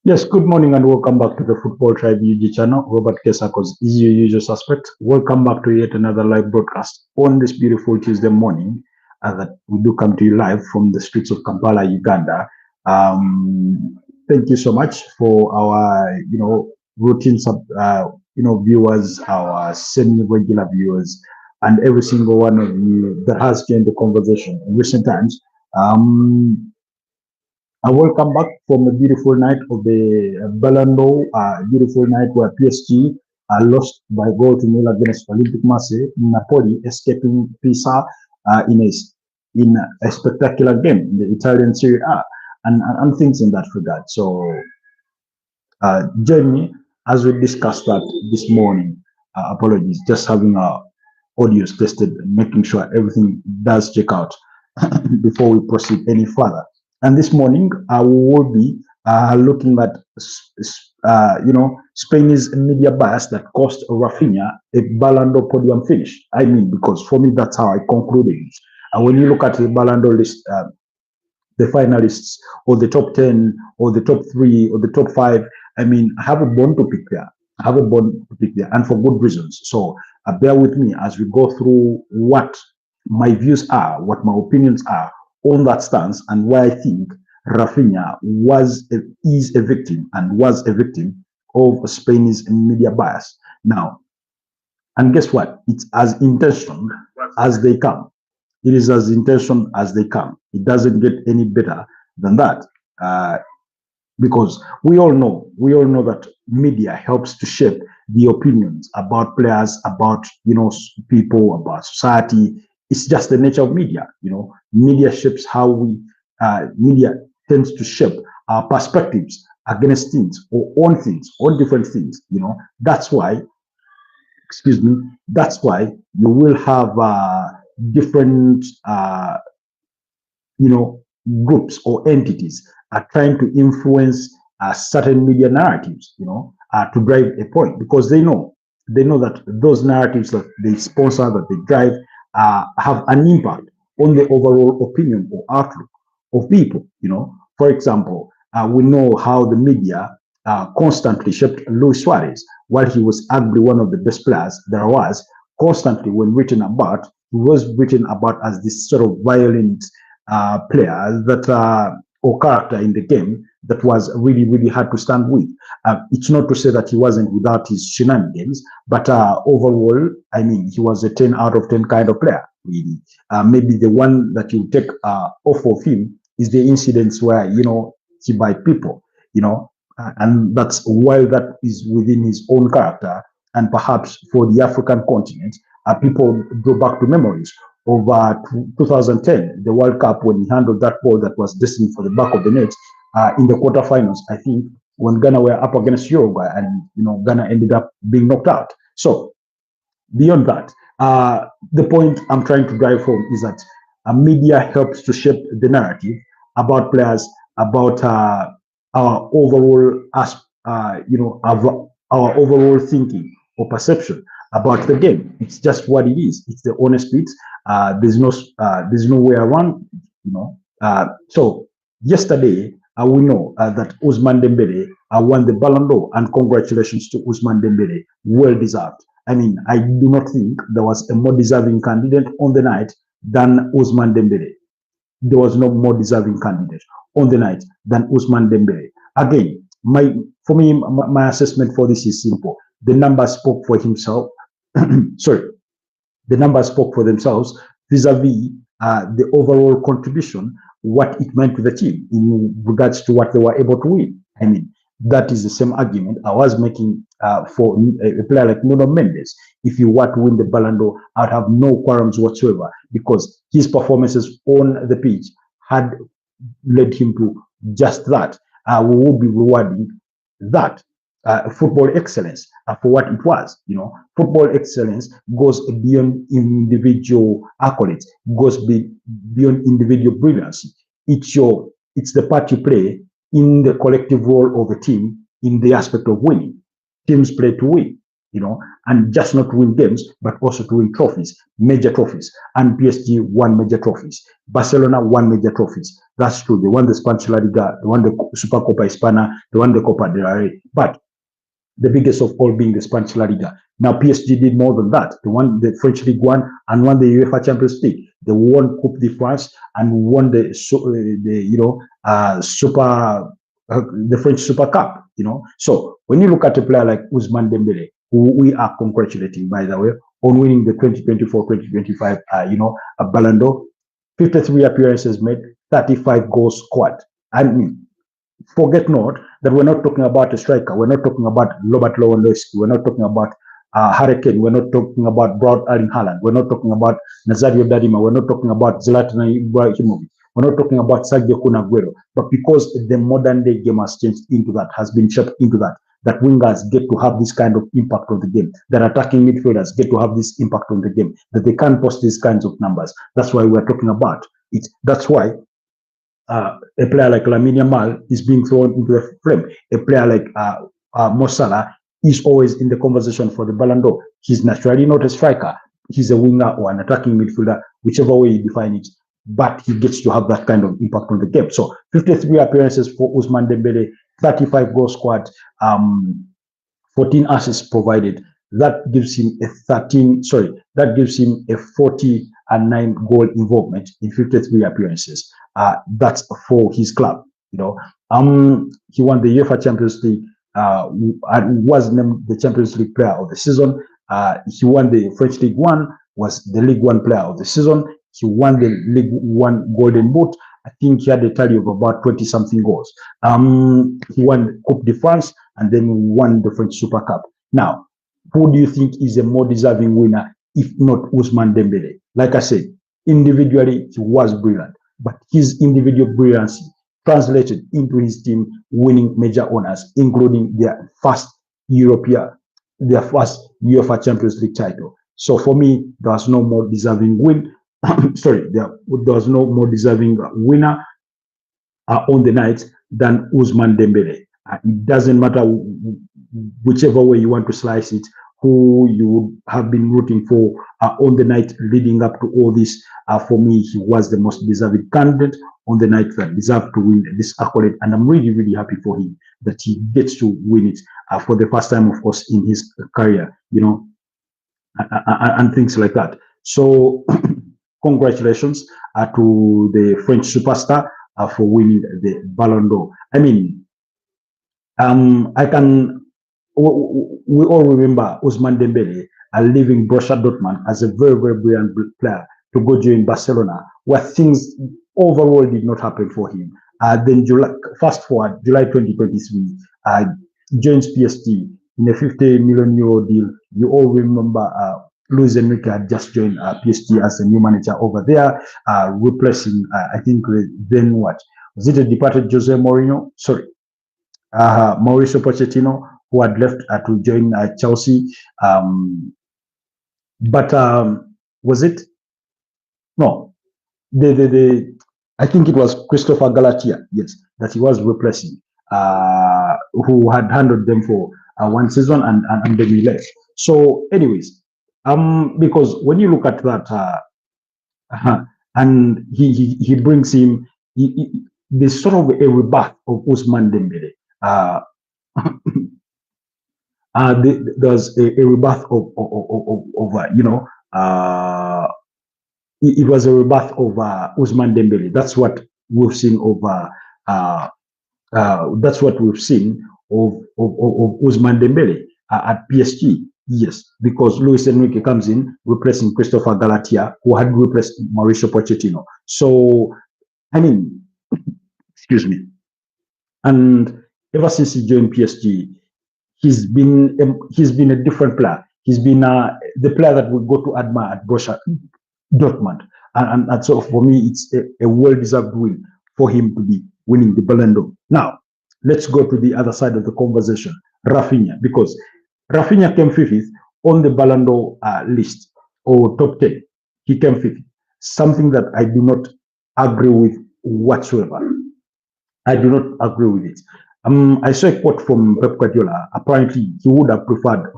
Yes, good morning and welcome back to the Football Tribe UG channel. Robert Kesakos is your usual suspect. Welcome back to yet another live broadcast on this beautiful Tuesday morning that we do come to you live from the streets of Kampala, Uganda. Thank you so much for our, routine viewers, our semi-regular viewers, and every single one of you that has joined the conversation in recent times. Um, and welcome back from a beautiful night of the Ballon, beautiful night where PSG lost by goal to nil against Olympic Marseille. Napoli escaping Pisa in a spectacular game in the Italian Serie A, and things in that regard. So, join me as we discuss that this morning. Apologies, just having our audios tested, making sure everything does check out before we proceed any further. And this morning, I will be looking at, Spain's media bias that cost Raphinha a Ballon d'Or podium finish. I mean, because for me, that's how I concluded it. And when you look at the Ballon d'Or list, the finalists or the top 10 or the top three or the top five. I mean, I have a bone to pick there. I have a bone to pick there, and for good reasons. So bear with me as we go through what my views are, what my opinions are on that stance, and why I think Rafinha is a victim and was a victim of Spain's media bias. Now, and guess what? It's as intentional as they come. It is as intentional as they come. It doesn't get any better than that. Uh, because we all know that media helps to shape the opinions about players, about people, about society. It's just the nature of media. Media shapes how media tends to shape our perspectives against things or on things, on different things. That's why, excuse me, that's why you will have different groups or entities are trying to influence certain media narratives, to drive a point, because they know that those narratives that they sponsor, that they drive, have an impact on the overall opinion or outlook of people. For example, we know how the media constantly shaped Luis Suarez. While he was arguably one of the best players there was, constantly when written about, he was written about as this sort of violent player that or character in the game that was really, really hard to stand with. It's not to say that he wasn't without his shenanigans, but overall, I mean, he was a 10 out of 10 kind of player, really. Maybe the one that you take off of him is the incidents where, he bite people, and that's while that is within his own character. And perhaps for the African continent, people go back to memories of 2010, the World Cup, when he handled that ball that was destined for the back of the net in the quarterfinals, I think, when Ghana were up against Uruguay, and Ghana ended up being knocked out. So beyond that, the point I'm trying to drive home is that media helps to shape the narrative about players, about our overall, our overall thinking or perception about the game. It's just what it is. It's the honest bit. There's no way around. So yesterday, we know that Ousmane Dembele won the Ballon d'Or, and congratulations to Ousmane Dembele, well deserved. I mean, I do not think there was a more deserving candidate on the night than Ousmane Dembele. There was no more deserving candidate on the night than Ousmane Dembele. Again, for me, my assessment for this is simple. The numbers spoke for himself. Sorry, the numbers spoke for themselves vis-a-vis the overall contribution, what it meant to the team in regards to what they were able to win. I mean, that is the same argument I was making for a player like Nuno Mendes. If you were to win the Ballon d'Or, I'd have no qualms whatsoever, because his performances on the pitch had led him to just that. We will be rewarding that football excellence for what it was. Football excellence goes beyond individual accolades, goes beyond individual brilliance. It's the part you play in the collective role of a team in the aspect of winning. Teams play to win. and just not to win games, but also to win trophies, major trophies. And PSG won major trophies. Barcelona won major trophies. That's true. They won the Spanish La Liga, they won the Supercopa Hispana, they won the Copa del Rey. But the biggest of all being the Spanish La Liga. Now PSG did more than that. They won the French League One and won the UEFA Champions League. They won Coupe de France and won the the French Super Cup. So when you look at a player like Ousmane Dembele, who we are congratulating, by the way, on winning the 2024-2025 a Ballon d'Or, 53 appearances made, 35 goals scored. I mean, forget not that we're not talking about a striker. We're not talking about Robert Lewandowski. We're not talking about Hurricane. We're not talking about Broad Erling Haaland. We're not talking about Nazario Dadima. We're not talking about Zlatan Ibrahimovic. We're not talking about Sergio Kun Aguero. But because the modern day game has changed into that, has been shaped into that wingers get to have this kind of impact on the game, that attacking midfielders get to have this impact on the game, that they can't post these kinds of numbers. That's why we're talking about it. That's why a player like Lamine Yamal is being thrown into the frame. A player like Mo Salah is always in the conversation for the Ballon d'Or. He's naturally not a striker. He's a winger or an attacking midfielder, whichever way you define it. But he gets to have that kind of impact on the game. So 53 appearances for Ousmane Dembele, 35 goals scored, 14 assists provided. That gives him that gives him a 49 goal involvement in 53 appearances. That's for his club. He won the UEFA Champions League, was named the Champions League Player of the Season. He won the French League One, was the League One Player of the Season. He won the League One Golden Boot. I think he had a tally of about 20-something goals. He won Coupe de France and then won the French Super Cup. Now, who do you think is a more deserving winner, if not Ousmane Dembele? Like I said, individually, he was brilliant, but his individual brilliance translated into his team winning major honors, including their first UEFA Champions League title. So for me, there was no more deserving win. There was no more deserving winner on the night than Ousmane Dembele. It doesn't matter whichever way you want to slice it, who you would have been rooting for on the night leading up to all this. For me, he was the most deserving candidate on the night that deserved to win this accolade. And I'm really, really happy for him that he gets to win it for the first time, of course, in his career, and things like that. So congratulations to the French superstar for winning the Ballon d'Or. I mean, we all remember Ousmane Dembele leaving Borussia Dortmund as a very, very brilliant player to go join Barcelona, where things overall did not happen for him. Then fast forward, July 2023, joins PSG in a 50 million euro deal. You all remember Luis Enrique had just joined PSG as a new manager over there, replacing, I think, then what? Was it a departed Jose Mourinho? Sorry, Mauricio Pochettino, who had left to join Chelsea. Was it? No, I think it was Christopher Galatia, yes, that he was replacing, who had handled them for one season and then he left. So, anyways, because when you look at that, and he brings him, there's sort of a rebirth of Ousmane Dembele. There's a rebirth of it was a rebirth of Ousmane Dembele. That's what we've seen of Ousmane Dembele at PSG. Yes, because Luis Enrique comes in replacing Christopher Galatia, who had replaced Mauricio Pochettino. So, I mean, excuse me. And ever since he joined PSG, he's been a different player. He's been the player that we go to admire at Borussia Dortmund. And so for me, it's a well-deserved win for him to be winning the Ballon d'Or. Now, let's go to the other side of the conversation, Raphinha, because Raphinha came fifth on the Ballon d'Or list, or top 10. He came fifth, something that I do not agree with whatsoever. I do not agree with it. I saw a quote from Pep Guardiola. Apparently, he would have preferred,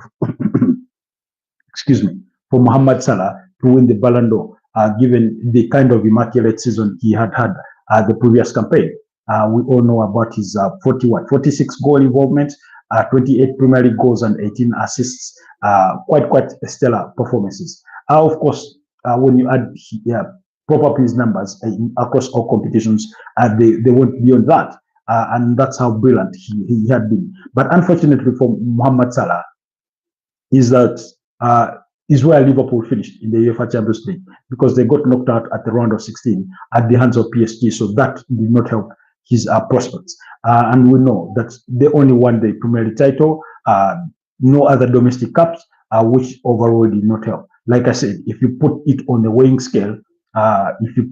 excuse me, for Mohamed Salah to win the Ballon d'Or, given the kind of immaculate season he had had the previous campaign. We all know about his 46 goal involvement, 28 Premier League goals and 18 assists. Quite stellar performances. Of course, when you add prop up his numbers across all competitions, they went beyond that. And that's how brilliant he had been. But unfortunately for Mohamed Salah, is that is where Liverpool finished in the UEFA Champions League, because they got knocked out at the round of 16 at the hands of PSG. So that did not help his prospects. And we know that they only won the Premier League title, no other domestic cups, which overall did not help. Like I said, if you put it on the weighing scale, you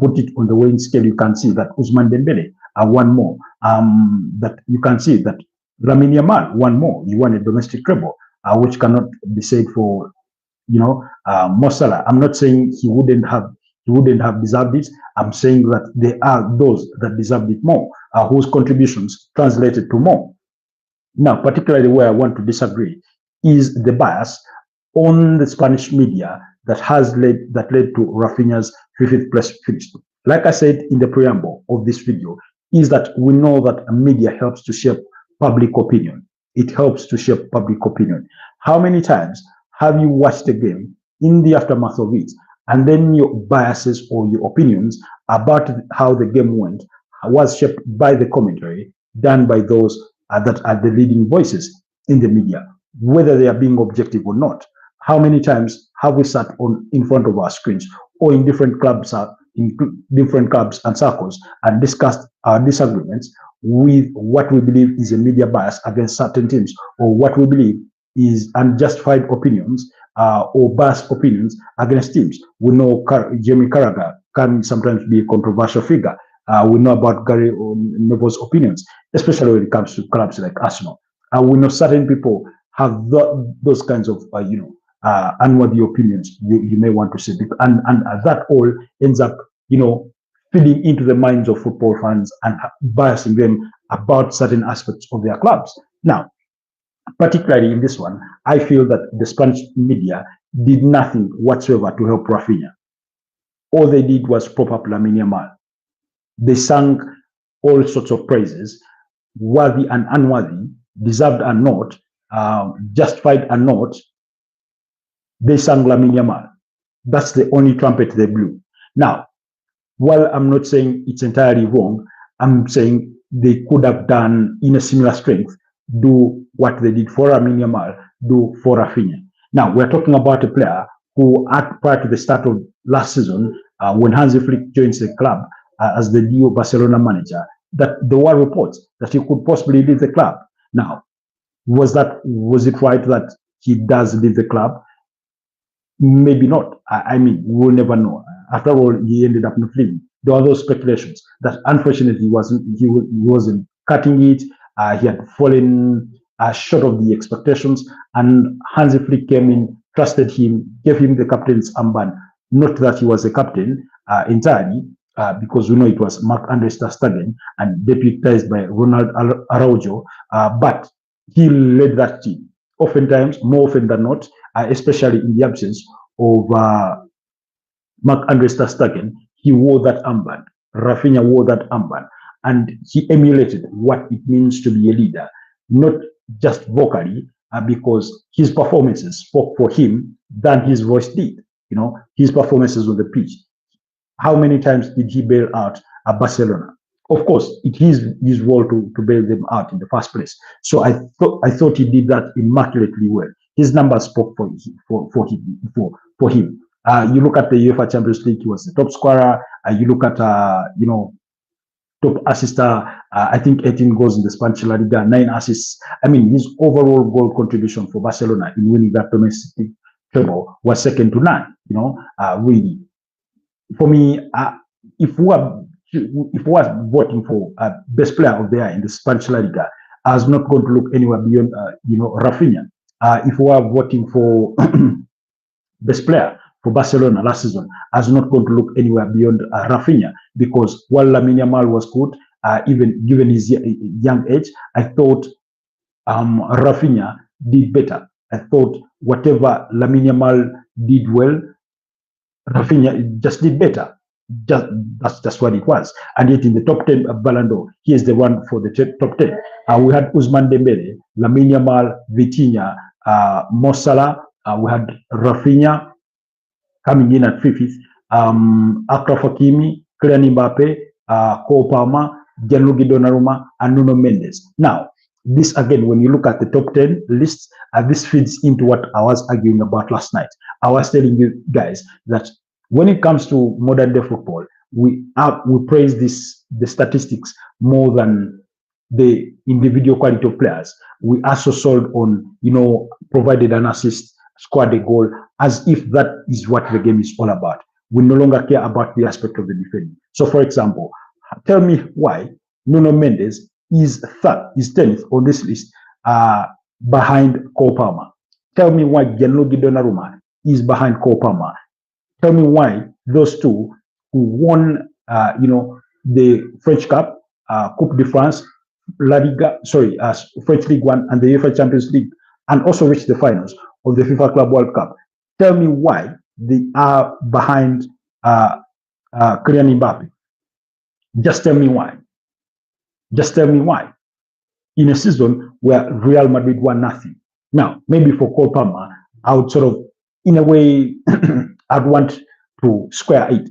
can see that Ousmane Dembele won more. That you can see that Lamine Yamal won more. He won a domestic treble, which cannot be said for Mo Salah. I'm not saying he wouldn't have deserved it. I'm saying that there are those that deserved it more, whose contributions translated to more. Now, particularly where I want to disagree is the bias on the Spanish media that led to Raphinha's 50th place finish. Like I said in the preamble of this video, is that we know that media helps to shape public opinion. It helps to shape public opinion. How many times have you watched a game in the aftermath of it, and then your biases or your opinions about how the game went was shaped by the commentary done by those that are the leading voices in the media, whether they are being objective or not? How many times have we sat in front of our screens or in different clubs and circles and discussed our disagreements with what we believe is a media bias against certain teams, or what we believe is unjustified opinions or biased opinions against teams? We know Jamie Carragher can sometimes be a controversial figure. We know about Gary Neville's opinions, especially when it comes to clubs like Arsenal. We know certain people have those kinds of, unworthy opinions, you may want to say, and that all ends up, feeding into the minds of football fans and biasing them about certain aspects of their clubs. Now, particularly in this one, I feel that the Spanish media did nothing whatsoever to help Raphinha. All they did was prop up Lamine Yamal. They sang all sorts of praises, worthy and unworthy, deserved and not, justified and not. They sang Lamine Yamal. That's the only trumpet they blew. Now, while I'm not saying it's entirely wrong, I'm saying they could have done, in a similar strength, do what they did for Lamine Yamal, do for Raphinha. Now, we're talking about a player who, prior to the start of last season, when Hansi Flick joins the club as the new Barcelona manager, that there were reports that he could possibly leave the club. Now, was it right that he does leave the club? Maybe not. I mean, we'll never know. After all, he ended up not leaving. There were those speculations that unfortunately he wasn't cutting it. He had fallen short of the expectations, and Hansi Flick came in, trusted him, gave him the captain's armband. Not that he was a captain entirely, because we know it was Marc-Andre ter Stegen and deputized by Ronald Araujo, but he led that team. Oftentimes, more often than not, especially in the absence of Marc-Andre ter Stegen, he wore that armband. Raphinha wore that armband, and he emulated what it means to be a leader, not just vocally, because his performances spoke for him than his voice did. His performances on the pitch. How many times did he bail out Barcelona? Of course, it is his role to bail them out in the first place. So I thought he did that immaculately well. His numbers spoke for him. You look at the UEFA Champions League, he was the top scorer. You look at top assister, I think 18 goals in the Spanish La Liga, 9 assists. I mean, his overall goal contribution for Barcelona in winning that domestic treble was second to none. Really, for me, if we are voting for best player of the year in the Spanish La Liga, I was not going to look anywhere beyond, Raphinha. If we are voting for best player for Barcelona last season, I was not going to look anywhere beyond Raphinha, because while Lamine Yamal was good, even given his young age. I thought Raphinha did better. I thought whatever Lamine Yamal did well, Raphinha just did better. Just, that's just what it was. And yet in the top 10 of Ballon d'Or, he is the one for the top 10. We had OUSMANE Dembele, Lamine Yamal, Vitinha, Mo Salah. We had Raphinha coming in at 5th. Achraf Hakimi, Kylian Mbappe, Cole Palmer, Gianluigi Donnarumma, and Nuno Mendes. Now, this again, when you look at the top 10 lists, this feeds into what I was arguing about last night. I was telling you guys that when it comes to modern day football, we praise the statistics more than the individual quality of players. We are so sold on, provided an assist, scored a goal, as if that is what the game is all about. We no longer care about the aspect of the defending. So, for example, tell me why Nuno Mendes is 10th on this list behind Cole Palmer. Tell me why Gianluigi Donnarumma is behind Cole Palmer. Tell me why those two who won, the French Cup, Coupe de France, French League One, and the UEFA Champions League, and also reached the finals of the FIFA Club World Cup. Tell me why they are behind Kylian Mbappe. Just tell me why. Just tell me why. In a season where Real Madrid won nothing. Now, maybe for Cole Palmer, I would sort of, in a way, I'd want to square it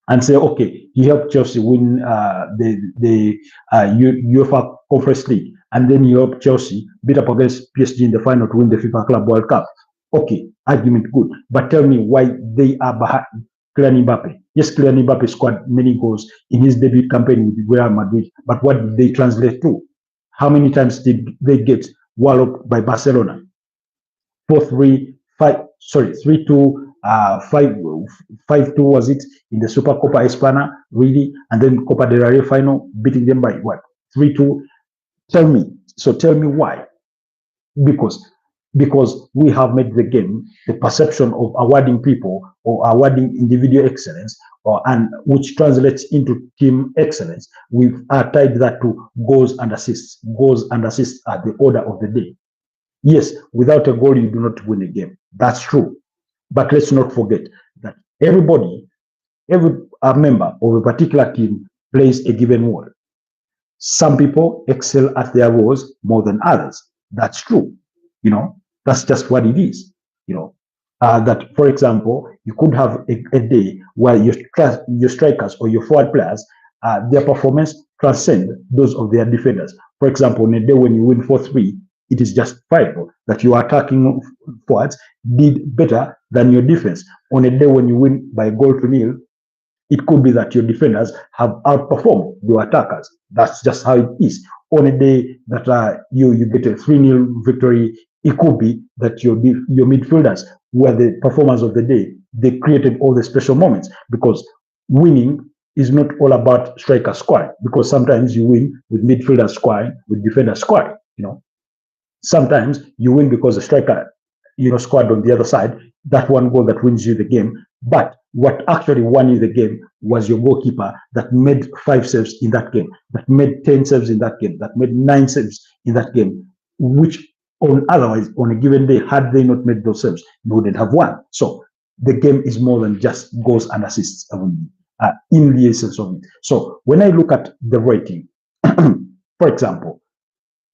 and say, okay, he helped Chelsea win the UEFA Conference League, and then he helped Chelsea beat up against PSG in the final to win the FIFA Club World Cup. Okay, argument good. But tell me why they are behind Kylian Mbappe. Yes, Kylian Mbappe scored many goals in his debut campaign with Real Madrid, but what did they translate to? How many times did they get walloped by Barcelona? 4-3, 3-2, 5-2 was it in the Supercopa Hispana, really? And then Copa del Rey final, beating them by what? 3-2. Tell me why. Because we have made the game the perception of awarding people or awarding individual excellence, and which translates into team excellence. We've tied that to goals and assists. Goals and assists are the order of the day. Yes, without a goal, you do not win a game. That's true. But let's not forget that every member of a particular team plays a given role. Some people excel at their roles more than others. That's true. That's just what it is. That, for example, you could have a day where your strikers or your forward players, their performance transcend those of their defenders. For example, on a day when you win 4-3, it is justifiable that your attacking forwards did better than your defense. On a day when you win by 0-0, it could be that your defenders have outperformed your attackers. That's just how it is. On a day that you get a 3-0 victory, it could be that your midfielders were the performers of the day. They created all the special moments, because winning is not all about striker scoring, because sometimes you win with midfielders scoring, with defenders scoring. Sometimes you win because the striker, scored on the other side, that one goal that wins you the game. But what actually won you the game was your goalkeeper that made 5 saves in that game, that made 10 saves in that game, that made 9 saves in that game, which otherwise on a given day, had they not made those saves, you wouldn't have won. So the game is more than just goals and assists in the essence of it. So when I look at the rating, for example,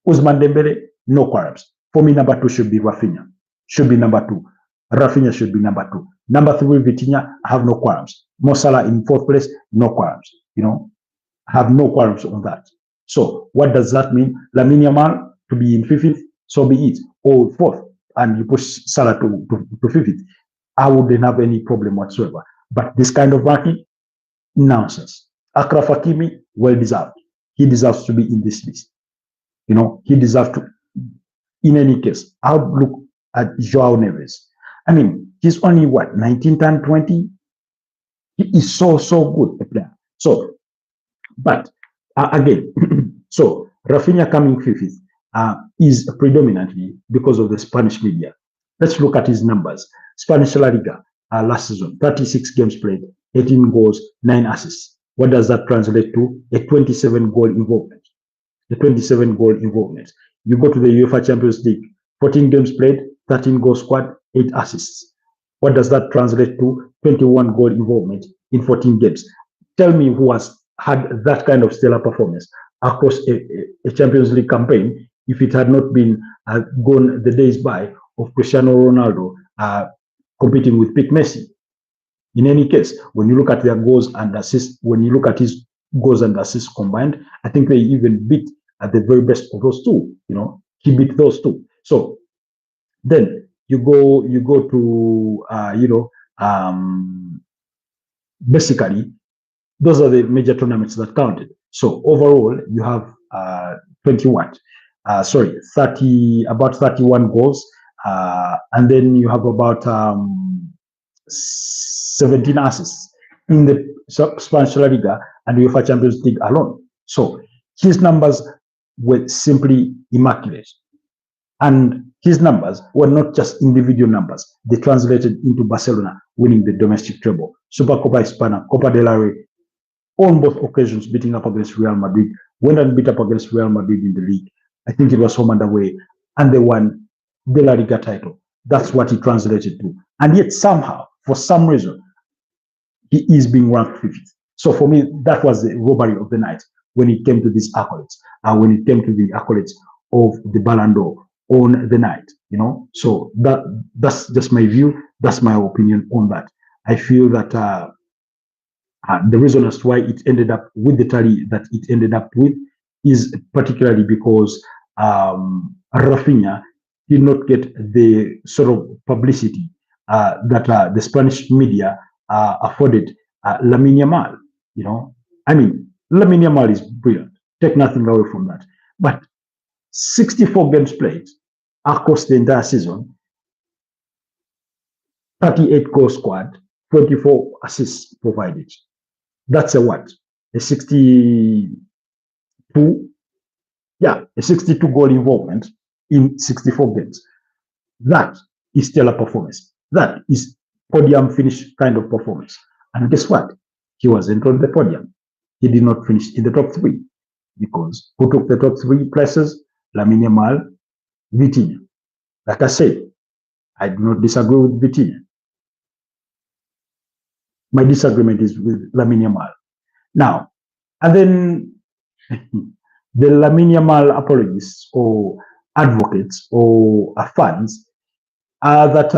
OUSMANE Dembele, no qualms. For me, number 2 should be Raphinha. Should be number 2. Raphinha should be number 2. Number 3, Vitinha, I have no qualms. Mo Salah in 4th place, no qualms. I have no qualms on that. So what does that mean? Lamine Yamal to be in 5th, so be it, or 4th, and you push Salah to 5th. I wouldn't have any problem whatsoever. But this kind of ranking, nonsense. Achraf Hakimi, well deserved. He deserves to be in this list. He deserves to. In any case, I would look at Joao Neves. I mean, he's only 19 and 20. He is so good a player. So, but again, so Raphinha coming 5th is predominantly because of the Spanish media. Let's look at his numbers. Spanish La Liga last season, 36 games played, 18 goals, 9 assists. What does that translate to? A 27 goal involvement. The 27 goal involvement. You go to the UEFA Champions League, 14 games played, 13 goals scored, 8 assists. What does that translate to? 21 goal involvement in 14 games. Tell me who has had that kind of stellar performance across a Champions League campaign if it had not been gone the days by of Cristiano Ronaldo competing with peak Messi. In any case, when you look at their goals and assists, when you look at his goals and assists combined, I think they even beat at the very best of those two. He beat those two. So then you go to basically those are the major tournaments that counted. So overall, you have 30, about 31 goals, and then you have about 17 assists in the Spanish La Liga and UEFA Champions League alone. So his numbers were simply immaculate. And his numbers were not just individual numbers. They translated into Barcelona winning the domestic treble, Supercopa Hispana, Copa del Rey, on both occasions beating up against Real Madrid, went and beat up against Real Madrid in the league. I think it was home and away, and they won the La Liga title. That's what he translated to. And yet somehow, for some reason, he is being ranked 5th. So for me, that was the robbery of the night when it came to these accolades, when it came to the accolades of the Ballon d'Or on the night, So that's just my view. That's my opinion on that. I feel that the reason as to why it ended up with the tally that it ended up with is particularly because Raphinha did not get the sort of publicity that the Spanish media afforded Lamine Yamal. I mean, Lamine Yamal is brilliant. Take nothing away from that. But 64 games played across the entire season, 38 goals scored, 24 assists provided. That's a what? A 62 goal involvement in 64 games. That is stellar performance. That is podium finish kind of performance. And guess what? He wasn't on the podium. He did not finish in the top 3 because who took the top 3 places? Lamine Yamal, Vitinha. Like I said, I do not disagree with Vitinha. My disagreement is with Lamine Yamal. Now, and then the Lamine Yamal apologists or advocates or fans that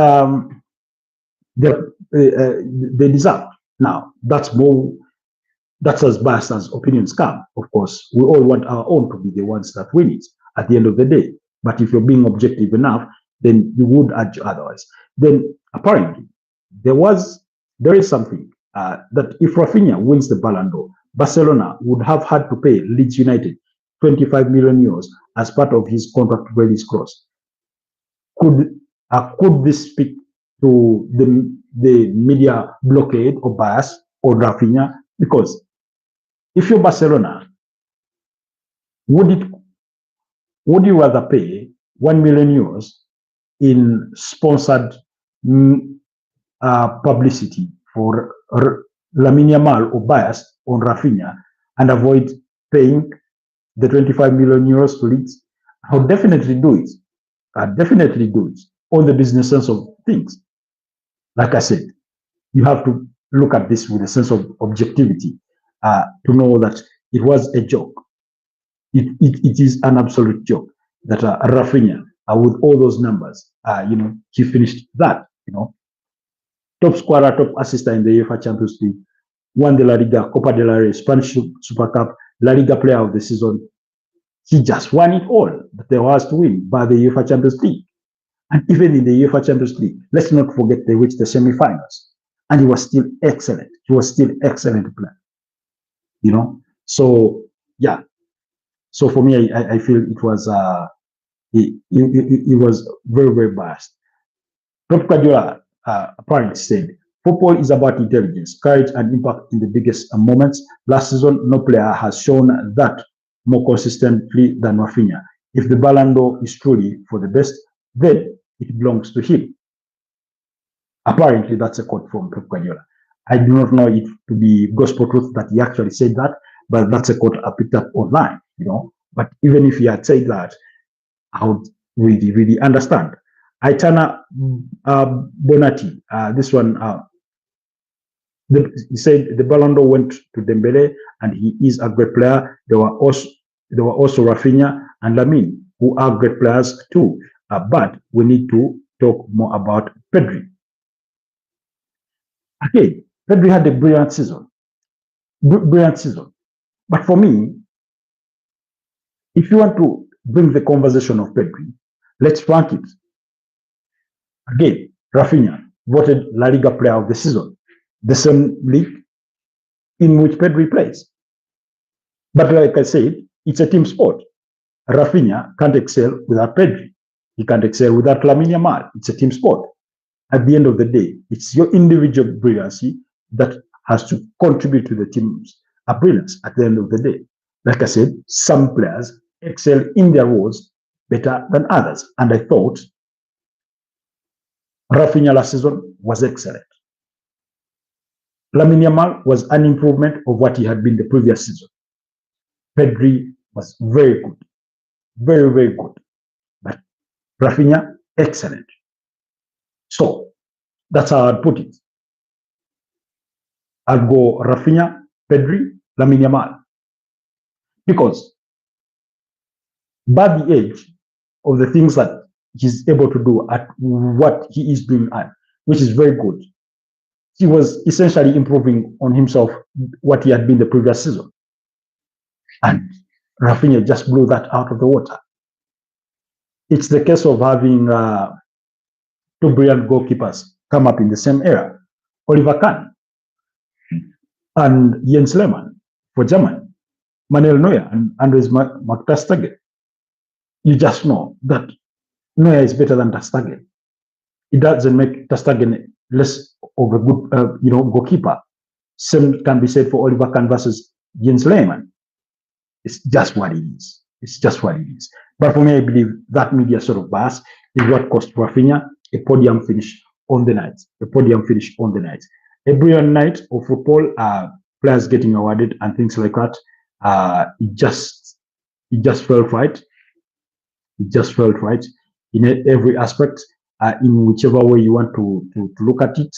they deserve. Now, that's as biased as opinions come. Of course, we all want our own to be the ones that win it at the end of the day. But if you're being objective enough, then you would urge otherwise. Then apparently, there is something that if Raphinha wins the Ballon d'Or, Barcelona would have had to pay Leeds United 25 million euros as part of his contract release clause. Could this speak to the media blockade or bias or Raphinha? Because if you're Barcelona, would you rather pay 1 million euros in sponsored publicity for Lamine Yamal or bias on Raphinha and avoid paying the 25 million euros to Leeds? I would definitely do it. I'd definitely do it on the business sense of things. Like I said, you have to look at this with a sense of objectivity to know that it was a joke. It is an absolute joke that Raphinha, with all those numbers, he finished that, top scorer, top assister in the UEFA Champions League, won the La Liga, Copa del Rey, Spanish Super Cup, La Liga Player of the Season. He just won it all that there was to win by the UEFA Champions League. And even in the UEFA Champions League, let's not forget they reached the semi-finals. And he was still excellent. He was still excellent player. So yeah. So for me, I feel it was it was very, very biased. Pep Guardiola apparently said, football is about intelligence, courage, and impact in the biggest moments. Last season, no player has shown that more consistently than Raphinha. If the Ballon d'Or is truly for the best, then it belongs to him. Apparently, that's a quote from Pep Guardiola. I do not know if to be gospel truth that he actually said that, but that's a quote I picked up online, But even if he had said that, I would really, really understand. Aitana Bonatti, this one, he said the Ballon d'Or went to Dembele, and he is a great player. There were also Raphinha and Lamine, who are great players too. But we need to talk more about Pedri. Okay, Pedri had a brilliant season. Brilliant season. But for me, if you want to bring the conversation of Pedri, let's rank it. Again, Raphinha voted La Liga Player of the Season, the same league in which Pedri plays. But like I said, it's a team sport. Raphinha can't excel without Pedri. He can't excel without Lamine Yamal. It's a team sport. At the end of the day, it's your individual brilliancy that has to contribute to the team's brilliance at the end of the day. Like I said, some players excel in their roles better than others. And I thought Raphinha last season was excellent. Lamine Yamal was an improvement of what he had been the previous season. Pedri was very good. Very, very good. But Raphinha, excellent. So that's how I'd put it. I'd go Raphinha, Pedri, Lamine Yamal. Because by the age of the things that he's able to do at what he is doing at, which is very good, he was essentially improving on himself what he had been the previous season. And Raphinha just blew that out of the water. It's the case of having two brilliant goalkeepers come up in the same era. Oliver Kahn and Jens Lehmann for Germany, Manuel Neuer and Andres Ter Stegen. You just know that Neuer is better than Ter Stegen. It doesn't make Ter Stegen less of a good, goalkeeper. Same can be said for Oliver Kahn versus Jens Lehmann. It's just what it is. It's just what it is. But for me, I believe that media sort of bias is what cost Raphinha a podium finish on the night. A podium finish on the night. A brilliant night of football, players getting awarded and things like that. It just felt right. It just felt right in every aspect, in whichever way you want to look at it.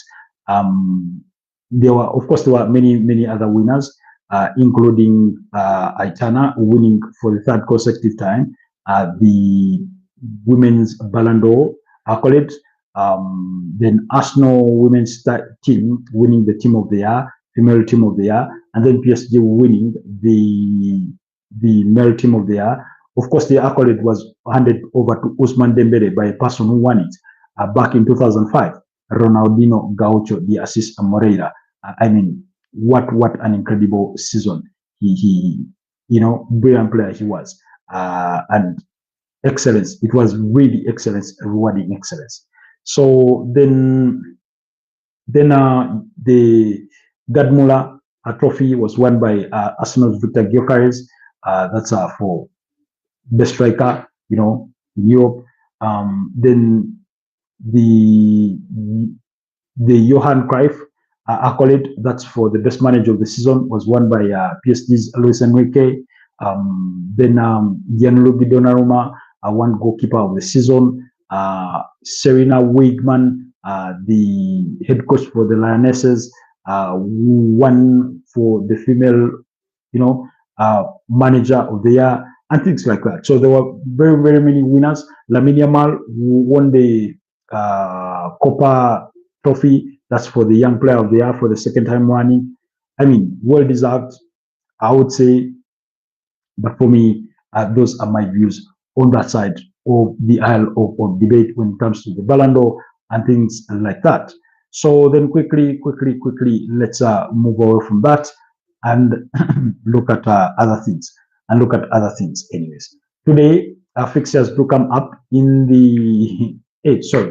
There were many other winners, including Aitana winning for the third consecutive time the women's Ballon d'Or accolade. Then Arsenal women's team winning the team of the year, female team of the year, and then PSG winning the male team of the year. Of course, the accolade was handed over to OUSMANE Dembele by a person who won it back in 2005, Ronaldinho Gaucho de Assis Moreira. I mean, what an incredible season he brilliant player he was, and excellence. It was really excellence, rewarding excellence. So then the Gerd Müller trophy was won by Arsenal's Victor Gyökeres. That's for best striker, in Europe. Then the Johan Cruyff accolade, that's for the best manager of the season, was won by PSG's Luis Enrique. Then Gianluigi Donnarumma won goalkeeper of the season. Serena Wigman, the head coach for the Lionesses, won for the female, manager of the year, and things like that. So there were very, very many winners. Lamine Yamal won the Copa Trophy. That's for the young player of the year for the second time running. I mean, well deserved, I would say. But for me, those are my views on that side of the aisle of debate when it comes to the Ballon d'Or and things like that. So then quickly, let's move away from that and look at other things. Anyways, today fixtures do come up in the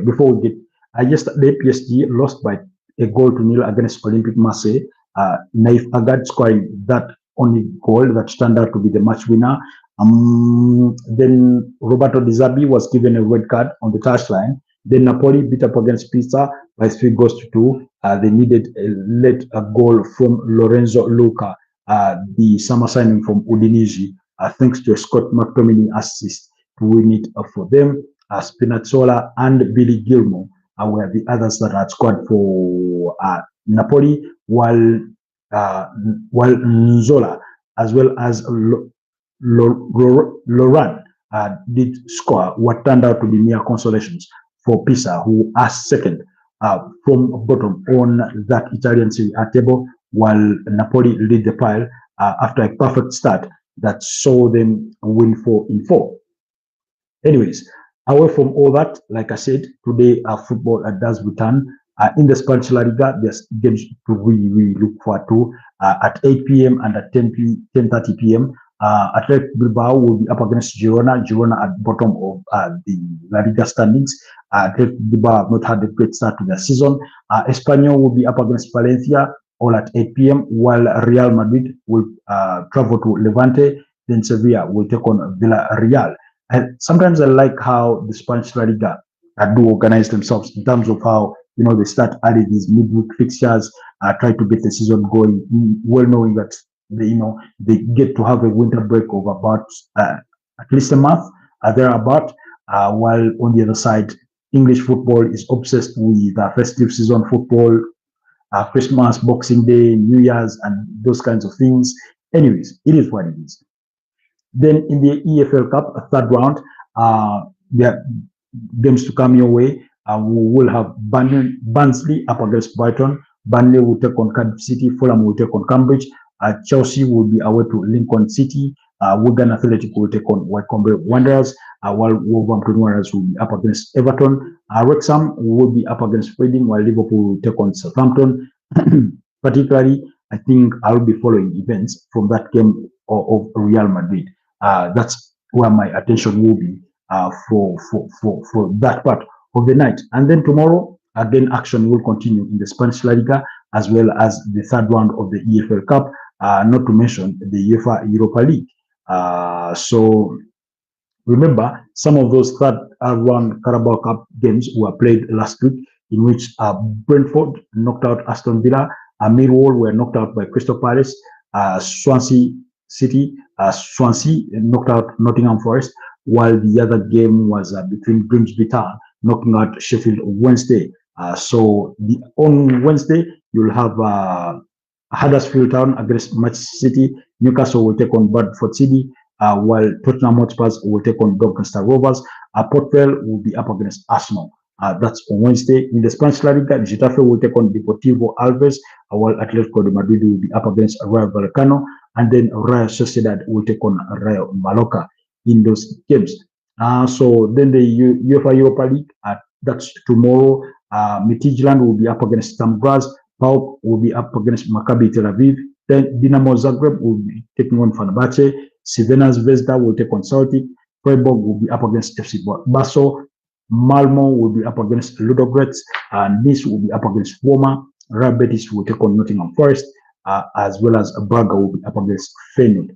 before we get yesterday PSG lost by a goal to nil against Olympique Marseille. Naif Agad scoring that only goal that turned out to be the match winner. Then Roberto Di Zerbi was given a red card on the touchline. Then Napoli beat up against Pisa by 3 goals to 2. They needed a late goal from Lorenzo Luca, the summer signing from Udinese, thanks to a Scott McTominay assist to win it for them. Spinazzola and Billy Gilmore were the others that had scored for Napoli, while Nzola as well as Loran did score what turned out to be mere consolations for Pisa, who are second from bottom on that Italian Serie A table, while Napoli lead the pile after a perfect start that saw them win 4-4. Anyways, away from all that, like I said, today football does return. In the Spanish La Liga, there's games to really look forward to at 8 p.m. and at 10:30 p.m. Athletic Bilbao will be up against Girona. Girona at bottom of the La Liga standings. Athletic Bilbao have not had a great start to their season. Espanyol will be up against Valencia, all at 8 p.m., while Real Madrid will travel to Levante. Then Sevilla will take on Villarreal. And sometimes I like how the Spanish La Liga do organize themselves in terms of how they start adding these midweek fixtures, try to get the season going, well knowing that they get to have a winter break of about at least a month thereabout. While on the other side, English football is obsessed with festive season football, Christmas, Boxing Day, New Year's, and those kinds of things. Anyways, it is what it is. Then in the EFL Cup, a third round, there are games to come your way. We will have Barnsley up against Brighton. Burnley will take on Cardiff City. Fulham will take on Cambridge. Chelsea will be away to Lincoln City. Wigan Athletic will take on Wycombe Wanderers, while Wolverhampton Wanderers will be up against Everton. Wrexham will be up against Reading, while Liverpool will take on Southampton. Particularly, I think I'll be following events from that game of Real Madrid. That's where my attention will be for that part of the night. And then tomorrow, again, action will continue in the Spanish La Liga as well as the third round of the EFL Cup, not to mention the UEFA Europa League. So remember, some of those third round Carabao Cup games were played last week, in which Brentford knocked out Aston Villa, Millwall were knocked out by Crystal Palace, Swansea knocked out Nottingham Forest, while the other game was between Grimsby Town knocking out Sheffield Wednesday. So on Wednesday, you'll have Huddersfield Town against Manchester City. Newcastle will take on Bradford City, while Tottenham Hotspurs will take on Doncaster Rovers. Port Vale will be up against Arsenal. That's on Wednesday. In the Spanish La Liga, Getafe will take on Deportivo Alves, while Atletico de Madrid will be up against Rayo Vallecano, and then Real Sociedad will take on Rayo Mallorca in those games. So then the UEFA Europa League, that's tomorrow. Midtjylland will be up against Sturm Graz. PAOK will be up against Maccabi Tel Aviv. Then Dinamo Zagreb will be taking on Fenerbahce. Crvena Zvezda will take on Celtic. Freiburg will be up against FC Basel. Malmo will be up against Ludogorets. Nice will be up against Roma. Real Betis will take on Nottingham Forest, as well as Braga will be up against Feyenoord.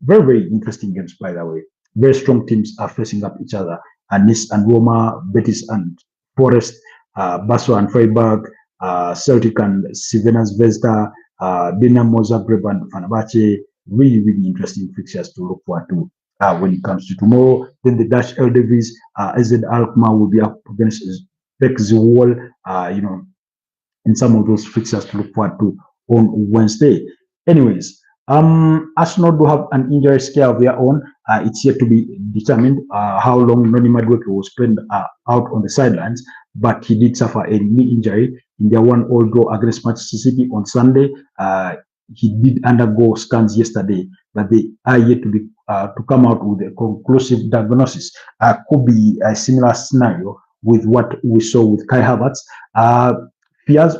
Very interesting games, by the way. Very strong teams are facing up each other. Nice and Roma, Betis and Forest, Basel and Freiburg, Celtic and Crvena Zvezda, Dinamo Zagreb and Fenerbahce. Really interesting fixtures to look forward to when it comes to tomorrow. Then the Dutch Eredivisie, AZ Alkmaar will be up against Pek Zwolle, in some of those fixtures to look forward to on Wednesday. Anyways, Arsenal do have an injury scare of their own. It's yet to be determined how long Noni Madueke will spend out on the sidelines, but he did suffer a knee injury in their 1-1 draw against Manchester City on Sunday. He did undergo scans yesterday, but they are yet to come out with a conclusive diagnosis. Could be a similar scenario with what we saw with Kai Havertz. Fears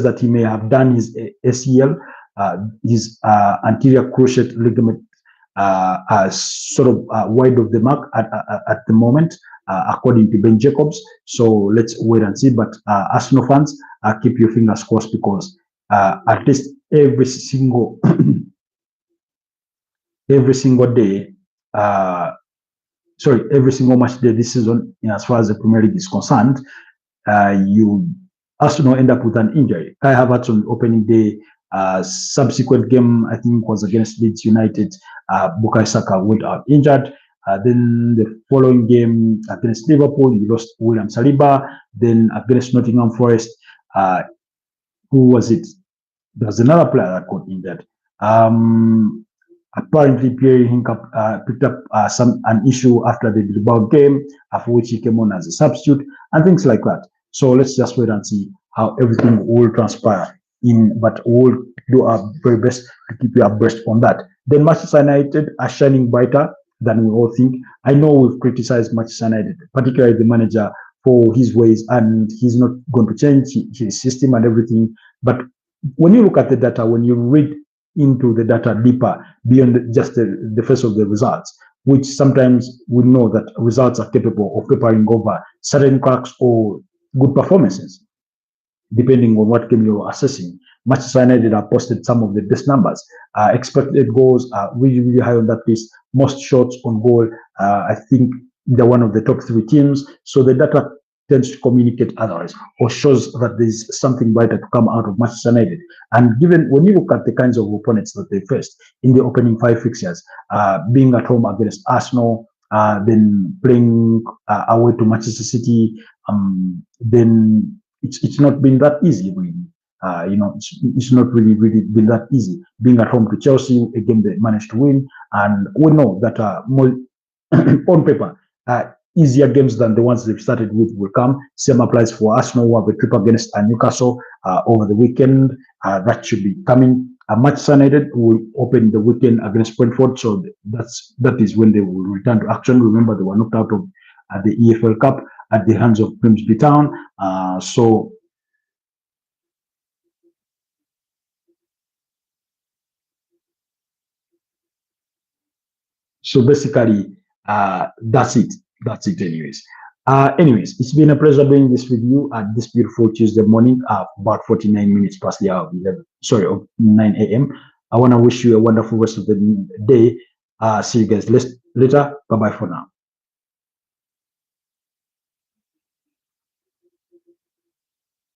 that he may have done his ACL, his anterior cruciate ligament, sort of wide of the mark at the moment, according to Ben Jacobs. So let's wait and see. But Arsenal fans, keep your fingers crossed, because at least every single every single match day this season, as far as the Premier League is concerned, you Arsenal end up with an injury. Kai Havertz on opening day, subsequent game, I think was against Leeds United. Bukayo Saka went out injured. Then the following game against Liverpool, you lost William Saliba. Then against Nottingham Forest, who was it? There was another player that got injured. Apparently, Pierre Hincap picked up an issue after the Bilbao game, after which he came on as a substitute, and things like that. So let's just wait and see how everything will transpire. But we'll do our very best to keep you abreast on that. Then Manchester United are shining brighter than we all think. I know we've criticized Manchester United, particularly the manager, for his ways, and he's not going to change his system and everything. But when you look at the data, when you read into the data deeper beyond just the face of the results, which sometimes we know that results are capable of papering over certain cracks or good performances, depending on what game you're assessing. Manchester United have posted some of the best numbers. Expected goals are really, really high on that list. Most shots on goal, I think they're one of the top 3 teams. So the data tends to communicate otherwise, or shows that there's something brighter to come out of Manchester United. And given when you look at the kinds of opponents that they faced in the opening 5 fixtures, being at home against Arsenal, then playing away to Manchester City, then it's not been that easy, really. It's not really been that easy. Being at home to Chelsea, a game they managed to win, and we know that more on paper, easier games than the ones they've started with will come. Same applies for Arsenal, who have a trip against Newcastle over the weekend. That should be coming. Manchester United will open the weekend against Brentford, so that is when they will return to action. Remember, they were knocked out of the EFL Cup at the hands of Grimsby Town. So basically, that's it. That's it, anyways. Anyways, it's been a pleasure doing this with you at this beautiful Tuesday morning, about 49 minutes past the hour of 9 a.m. I want to wish you a wonderful rest of the day. See you guys later. Bye-bye for now.